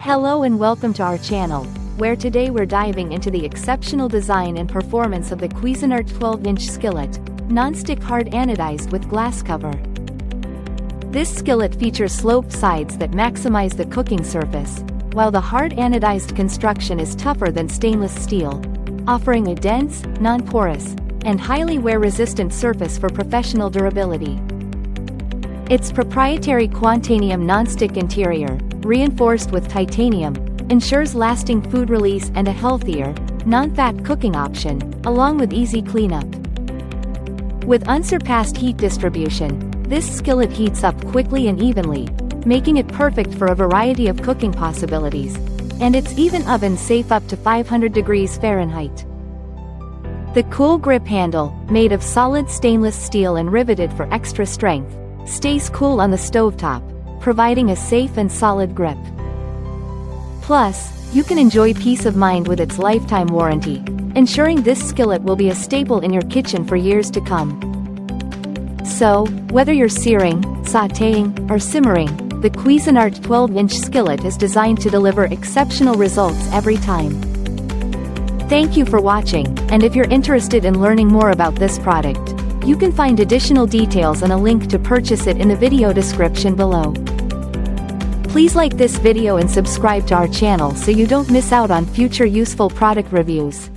Hello and welcome to our channel, where today we're diving into the exceptional design and performance of the Cuisinart 12-inch skillet, non-stick hard-anodized with glass cover. This skillet features sloped sides that maximize the cooking surface, while the hard-anodized construction is tougher than stainless steel, offering a dense, non-porous, and highly wear-resistant surface for professional durability. Its proprietary Quantanium non-stick interior, reinforced with titanium, ensures lasting food release and a healthier, non-fat cooking option, along with easy cleanup. With unsurpassed heat distribution, this skillet heats up quickly and evenly, making it perfect for a variety of cooking possibilities, and it's even oven-safe up to 500 degrees Fahrenheit. The cool grip handle, made of solid stainless steel and riveted for extra strength, stays cool on the stovetop, providing a safe and solid grip. Plus, you can enjoy peace of mind with its lifetime warranty, ensuring this skillet will be a staple in your kitchen for years to come. So, whether you're searing, sautéing, or simmering, the Cuisinart 12-inch skillet is designed to deliver exceptional results every time. Thank you for watching, and if you're interested in learning more about this product, you can find additional details and a link to purchase it in the video description below. Please like this video and subscribe to our channel so you don't miss out on future useful product reviews.